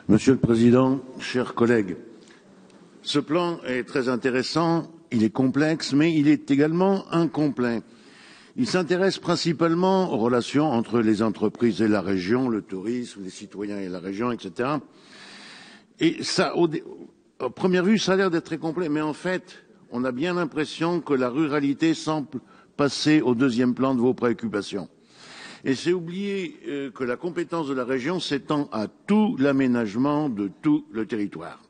Monsieur le Président, chers collègues, ce plan est très intéressant, il est complexe, mais il est également incomplet. Il s'intéresse principalement aux relations entre les entreprises et la région, le tourisme, les citoyens et la région, etc. Et ça, à première vue, ça a l'air d'être très complet, mais en fait, on a bien l'impression que la ruralité semble passer au deuxième plan de vos préoccupations. Et c'est oublier que la compétence de la région s'étend à tout l'aménagement de tout le territoire.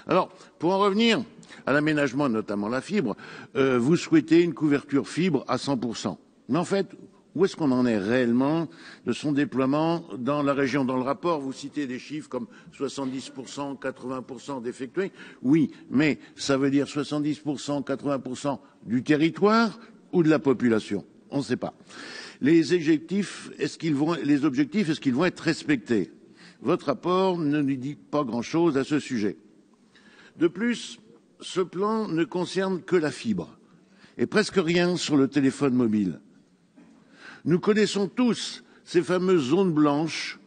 Alors, pour en revenir à l'aménagement, notamment la fibre, vous souhaitez une couverture fibre à 100%. Mais en fait, où est-ce qu'on en est réellement de son déploiement dans la région? Dans le rapport, vous citez des chiffres comme 70%, 80% d'effectués. Oui, mais ça veut dire 70%, 80% du territoire ou de la population? On ne sait pas. Les objectifs, est-ce qu'ils vont être respectés? Votre rapport ne nous dit pas grand-chose à ce sujet. De plus, ce plan ne concerne que la fibre et presque rien sur le téléphone mobile. Nous connaissons tous ces fameuses zones blanches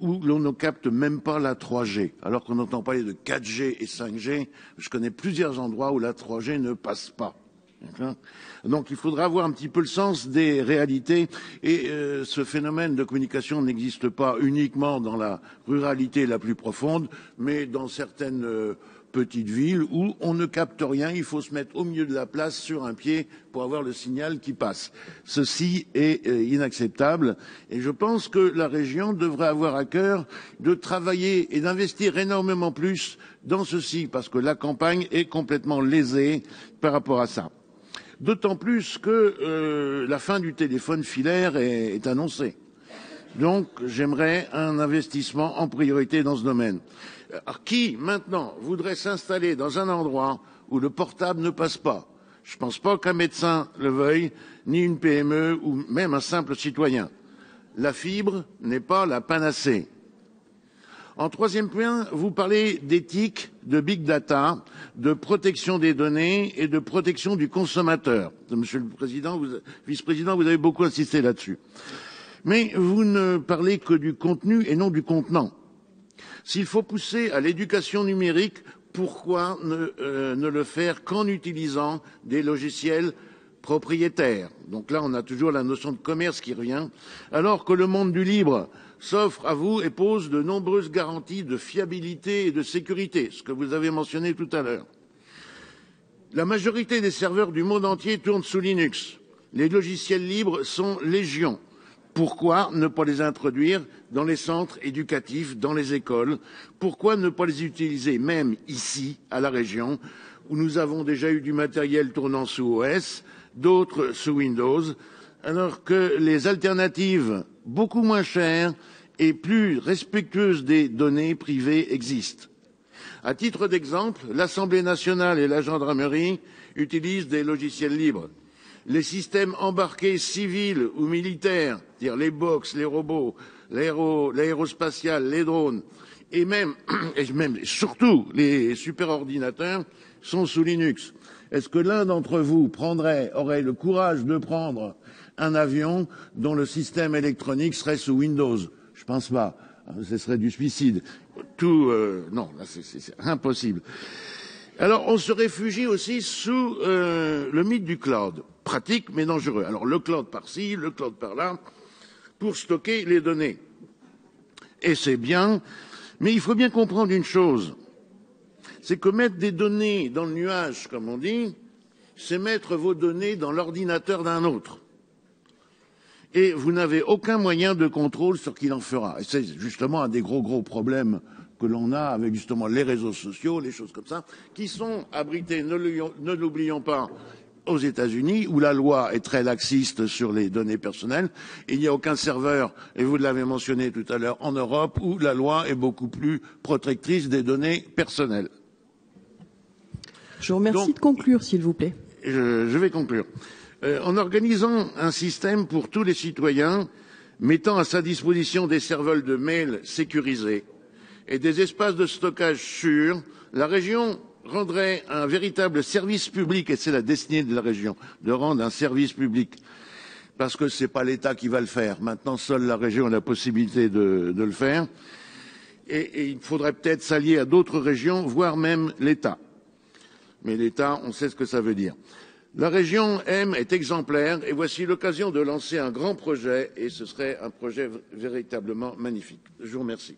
où l'on ne capte même pas la 3G, alors qu'on entend parler de 4G et 5G. Je connais plusieurs endroits où la 3G ne passe pas. Donc il faudra avoir un petit peu le sens des réalités et ce phénomène de communication n'existe pas uniquement dans la ruralité la plus profonde, mais dans certaines petites villes où on ne capte rien, il faut se mettre au milieu de la place sur un pied pour avoir le signal qui passe. Ceci est inacceptable et je pense que la région devrait avoir à cœur de travailler et d'investir énormément plus dans ceci parce que la campagne est complètement lésée par rapport à ça. D'autant plus que la fin du téléphone filaire est annoncée. Donc, j'aimerais un investissement en priorité dans ce domaine. Alors, qui, maintenant, voudrait s'installer dans un endroit où le portable ne passe pas? Je ne pense pas qu'un médecin le veuille, ni une PME ou même un simple citoyen. La fibre n'est pas la panacée. En troisième point, vous parlez d'éthique, de big data, de protection des données et de protection du consommateur. Monsieur le Président, Vice-président, vous avez beaucoup insisté là-dessus. Mais vous ne parlez que du contenu et non du contenant. S'il faut pousser à l'éducation numérique, pourquoi ne le faire qu'en utilisant des logiciels propriétaires? Donc là, on a toujours la notion de commerce qui revient, alors que le monde du libre s'offre à vous et pose de nombreuses garanties de fiabilité et de sécurité, ce que vous avez mentionné tout à l'heure. La majorité des serveurs du monde entier tournent sous Linux. Les logiciels libres sont légion. Pourquoi ne pas les introduire dans les centres éducatifs, dans les écoles? Pourquoi ne pas les utiliser même ici, à la région, où nous avons déjà eu du matériel tournant sous OS, d'autres sous Windows, alors que les alternatives beaucoup moins chères et plus respectueuses des données privées existent. À titre d'exemple, l'Assemblée nationale et la gendarmerie utilisent des logiciels libres. Les systèmes embarqués civils ou militaires, c'est-à-dire les box, les robots, l'aérospatial, les drones, et même surtout les superordinateurs sont sous Linux. Est-ce que l'un d'entre vous aurait le courage de prendre un avion dont le système électronique serait sous Windows? Je pense pas. Ce serait du suicide. Non, là c'est impossible. Alors on se réfugie aussi sous le mythe du cloud. Pratique mais dangereux. Alors le cloud par-ci, le cloud par-là, pour stocker les données. Et c'est bien, mais il faut bien comprendre une chose. C'est que mettre des données dans le nuage, comme on dit, c'est mettre vos données dans l'ordinateur d'un autre. Et vous n'avez aucun moyen de contrôle sur qui l'en fera. Et c'est justement un des gros problèmes que l'on a avec justement les réseaux sociaux, les choses comme ça, qui sont abrités, ne l'oublions pas, aux États-Unis, où la loi est très laxiste sur les données personnelles. Il n'y a aucun serveur, et vous l'avez mentionné tout à l'heure, en Europe, où la loi est beaucoup plus protectrice des données personnelles. Je vous remercie de conclure, s'il vous plaît. Je vais conclure. En organisant un système pour tous les citoyens, mettant à sa disposition des serveurs de mail sécurisés et des espaces de stockage sûrs, la région rendrait un véritable service public, et c'est la destinée de la région, de rendre un service public. Parce que ce n'est pas l'État qui va le faire. Maintenant, seule la région a la possibilité de le faire. et il faudrait peut-être s'allier à d'autres régions, voire même l'État. Mais l'État, on sait ce que ça veut dire. La région M est exemplaire et voici l'occasion de lancer un grand projet et ce serait un projet véritablement magnifique. Je vous remercie.